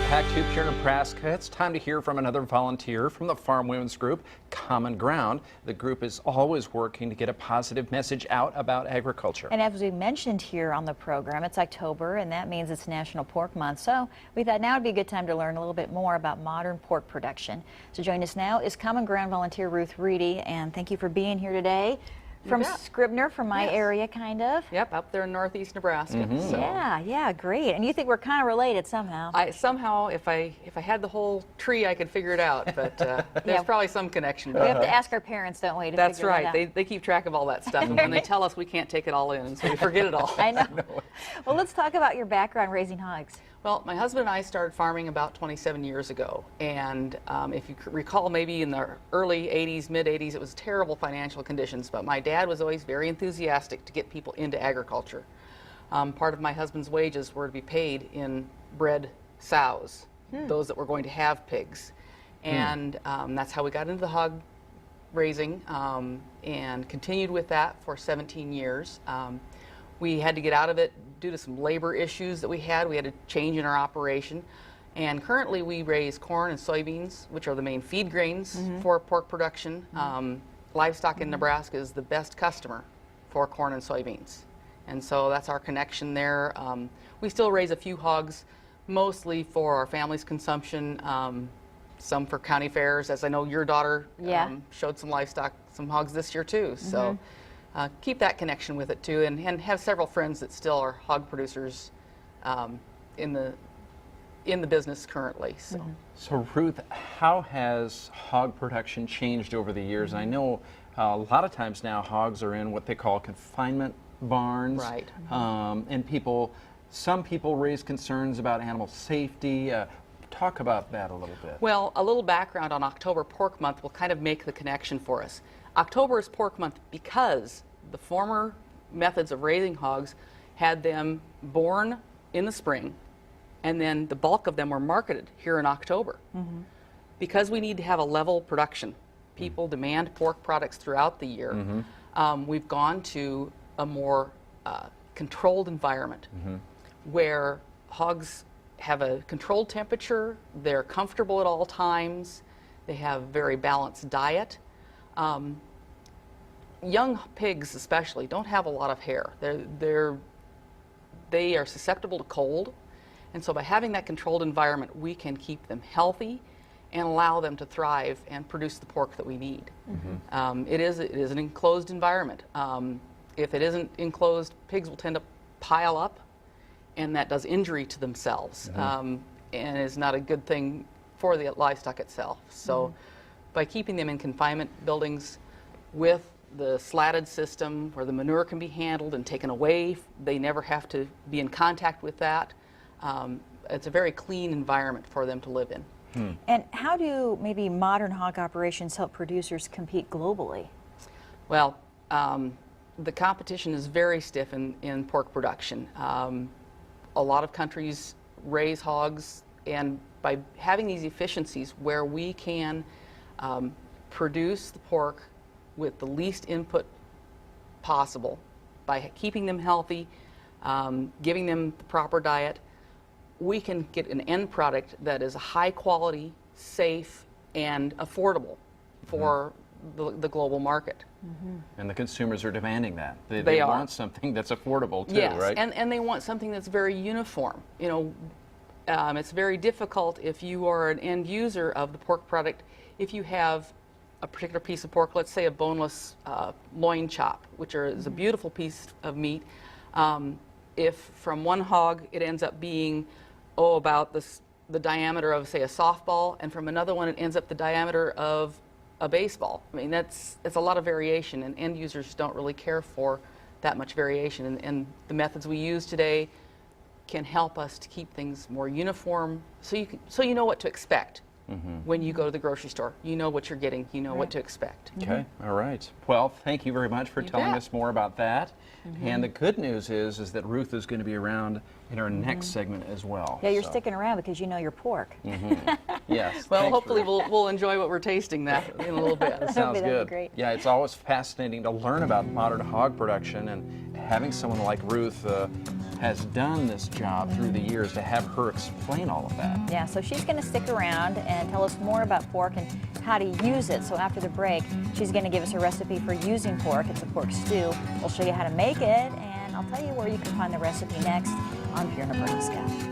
Packed Hoop here in Nebraska. It's time to hear from another volunteer from the Farm Women's Group, Common Ground. The group is always working to get a positive message out about agriculture. And as we mentioned here on the program, it's October, and that means it's National Pork Month. So we thought now would be a good time to learn a little bit more about modern pork production. So join us now is Common Ground volunteer Ruth Reedy, and thank you for being here today. From Scribner, from my area, kind of. Yep, up there in northeast Nebraska. So. Yeah, great. And you think we're kind of related somehow? Somehow, if I had the whole tree, I could figure it out. But there's probably some connection. We have to ask our parents, don't we? That's right. They keep track of all that stuff, and when they tell us, we can't take it all in, and so we forget it all. I know. Well, let's talk about your background raising hogs. Well, my husband and I started farming about 27 years ago, and if you recall, maybe in the early 80s, mid 80s, it was terrible financial conditions, but my dad was always very enthusiastic to get people into agriculture. Part of my husband's wages were to be paid in bred sows, those that were going to have pigs, and that's how we got into the hog raising and continued with that for 17 years. We had to get out of it due to some labor issues that we had. We had a change in our operation. And currently we raise corn and soybeans, which are the main feed grains for pork production. Livestock in Nebraska is the best customer for corn and soybeans. And so that's our connection there. We still raise a few hogs, mostly for our family's consumption, some for county fairs, as I know your daughter showed some livestock, some hogs this year too. So. Keep that connection with it too, and have several friends that still are hog producers in the business currently. So Ruth, how has hog production changed over the years? I know a lot of times now hogs are in what they call confinement barns, right? And some people raise concerns about animal safety. Talk about that a little bit. Well, a little background on October Pork Month will kind of make the connection for us. October is Pork Month because the former methods of raising hogs had them born in the spring, and then the bulk of them were marketed here in October. Because we need to have a level production, people demand pork products throughout the year. We've gone to a more controlled environment where hogs have a controlled temperature, they're comfortable at all times, they have a very balanced diet. Young pigs especially don't have a lot of hair. They are susceptible to cold, and so by having that controlled environment, we can keep them healthy and allow them to thrive and produce the pork that we need. It is an enclosed environment. If it isn't enclosed, pigs will tend to pile up, and that does injury to themselves, and is not a good thing for the livestock itself. So by keeping them in confinement buildings with the slatted system where the manure can be handled and taken away, they never have to be in contact with that. It's a very clean environment for them to live in. And how do maybe modern hog operations help producers compete globally? Well, the competition is very stiff in pork production. A lot of countries raise hogs, and by having these efficiencies where we can produce the pork with the least input possible, by keeping them healthy, giving them the proper diet, we can get an end product that is high quality, safe, and affordable for the global market. And the consumers are demanding that. They want something that's affordable too, yes, right? And they want something that's very uniform. You know, it's very difficult if you are an end user of the pork product, if you have a particular piece of pork, let's say a boneless loin chop, which is a beautiful piece of meat. If from one hog it ends up being, about the diameter of, say, a softball, and from another one it ends up the diameter of a baseball. I mean, it's a lot of variation, and end users don't really care for that much variation. And the methods we use today can help us to keep things more uniform, so you know what to expect. When you go to the grocery store, you know what you're getting, you know what to expect. Okay, all right. Well, thank you very much for telling us more about that. And the good news is that Ruth is going to be around in our next segment as well. Yeah, you're sticking around because you know your pork. Yes. Well, hopefully we'll enjoy what we're tasting that in a little bit. That sounds That'd good. be great. Yeah, it's always fascinating to learn about modern hog production, and having someone like Ruth has done this job through the years, to have her explain all of that. Yeah, so she's going to stick around and tell us more about pork and how to use it. So after the break, she's going to give us a recipe for using pork. It's a pork stew. We'll show you how to make it, and I'll tell you where you can find the recipe next on Pure Nebraska.